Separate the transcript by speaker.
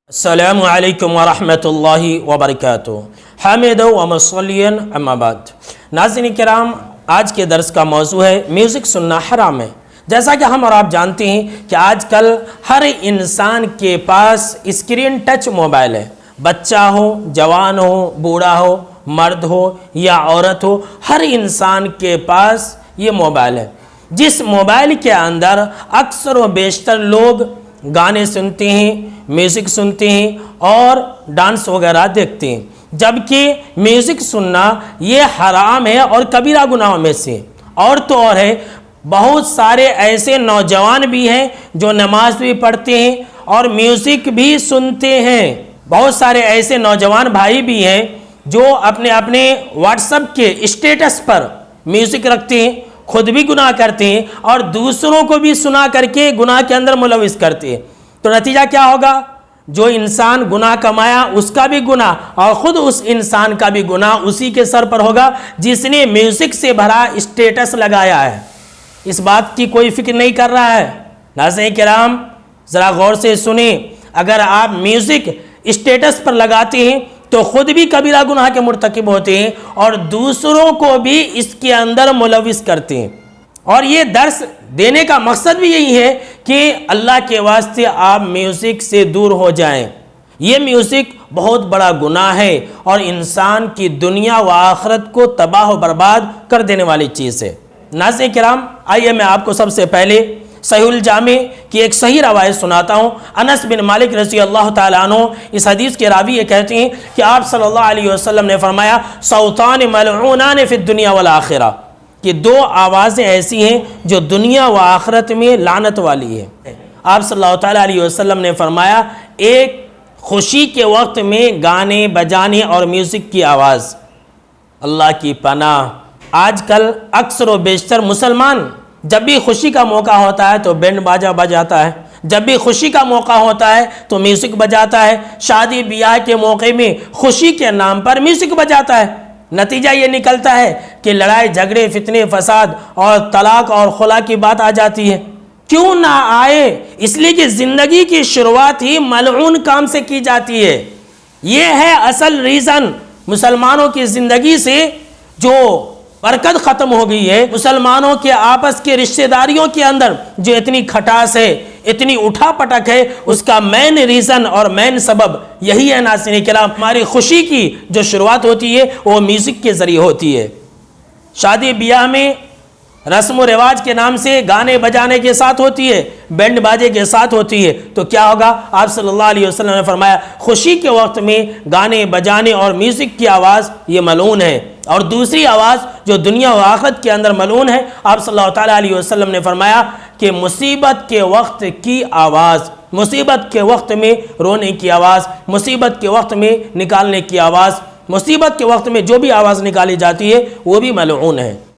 Speaker 1: अस्सलामु अलैकुम वरहमतुल्लाहि वबरकातुहू। हामिदौ व मुसल्लियन अम्मा बाद। नाज़रीन किराम, आज के दर्स का मौजू है म्यूज़िक सुनना हराम है। जैसा कि हम और आप जानते हैं कि आजकल हर इंसान के पास स्क्रीन टच मोबाइल है। बच्चा हो, जवान हो, बूढ़ा हो, मर्द हो या औरत हो, हर इंसान के पास ये मोबाइल है। जिस मोबाइल के अंदर अक्सर व बेशतर लोग गाने सुनते हैं, म्यूज़िक सुनते हैं और डांस वगैरह देखते हैं, जबकि म्यूज़िक सुनना ये हराम है और कबीरा गुनाहों में से। और तो और है, बहुत सारे ऐसे नौजवान भी हैं जो नमाज भी पढ़ते हैं और म्यूज़िक भी सुनते हैं। बहुत सारे ऐसे नौजवान भाई भी हैं जो अपने अपने व्हाट्सएप के स्टेटस पर म्यूज़िक रखते हैं, खुद भी गुनाह करते हैं और दूसरों को भी सुना करके गुनाह के अंदर मुलविस करते हैं। तो नतीजा क्या होगा? जो इंसान गुनाह कमाया उसका भी गुनाह और ख़ुद उस इंसान का भी गुनाह उसी के सर पर होगा जिसने म्यूज़िक से भरा स्टेटस लगाया है। इस बात की कोई फिक्र नहीं कर रहा है। नाज़रीन किराम, ज़रा गौर से सुने, अगर आप म्यूज़िक स्टेटस पर लगाते हैं तो ख़ुद भी कबीरा गुनाह के मुर्तकिब होते हैं और दूसरों को भी इसके अंदर मुलविस करते हैं। और ये दर्स देने का मकसद भी यही है कि अल्लाह के वास्ते आप म्यूज़िक से दूर हो जाएं। ये म्यूज़िक बहुत बड़ा गुनाह है और इंसान की दुनिया व आखिरत को तबाह व बर्बाद कर देने वाली चीज़ है। नाज़रीन किराम, आइए मैं आपको सबसे पहले सहीहुल जामे की एक सही रवायत सुनाता हूँ। अनस बिन मालिक रज़ी अल्लाह ताला अन्हु इस हदीस के रावी ये कहते हैं कि आप सल्लल्लाहु अलैहि वसल्लम ने फरमाया, सौतान मलऊनान फिद दुनिया वल आखिरा, कि दो आवाज़ें ऐसी हैं जो दुनिया व आखिरत में लानत वाली है। आप सल्लल्लाहु अलैहि वसल्लम ने फरमाया, एक खुशी के वक्त में गाने बजाने और म्यूज़िक की आवाज़। अल्लाह की पनाह, आजकल अक्सर व बेशतर मुसलमान जब भी खुशी का मौका होता है तो बैंड बाजा बजाता है, जब भी खुशी का मौका होता है तो म्यूज़िक बजाता है, शादी ब्याह के मौके में खुशी के नाम पर म्यूज़िक बजाता है। नतीजा ये निकलता है कि लड़ाई झगड़े, फितने, फसाद और तलाक और खुला की बात आ जाती है। क्यों ना आए? इसलिए कि ज़िंदगी की शुरुआत ही मलऊन काम से की जाती है। ये है असल रीज़न। मुसलमानों की ज़िंदगी से जो बरकत ख़त्म हो गई है, मुसलमानों के आपस के रिश्तेदारियों के अंदर जो इतनी खटास है, इतनी उठा पटक है, उसका मेन रीज़न और मेन सबब यही है। नाज़रीन किराम, हमारी खुशी की जो शुरुआत होती है वो म्यूज़िक के ज़रिए होती है। शादी ब्याह में रस्म व रिवाज के नाम से गाने बजाने के साथ होती है, बैंड बाजे के साथ होती है। तो क्या होगा? आप सल्लल्लाहु अलैहि वसल्लम ने फरमाया, खुशी के वक्त में गाने बजाने और म्यूज़िक की आवाज़ ये मलऊन है। और दूसरी आवाज़ जो दुनिया व आखिरत के अंदर मलऊन है, आप सल्लल्लाहु अलैहि वसल्लम ने फरमाया कि मुसीबत के वक्त की आवाज़, मुसीबत के वक्त में रोने की आवाज़, मुसीबत के वक्त में निकालने की आवाज़, मुसीबत के वक्त में जो भी आवाज़ निकाली जाती है वो भी मलऊन है।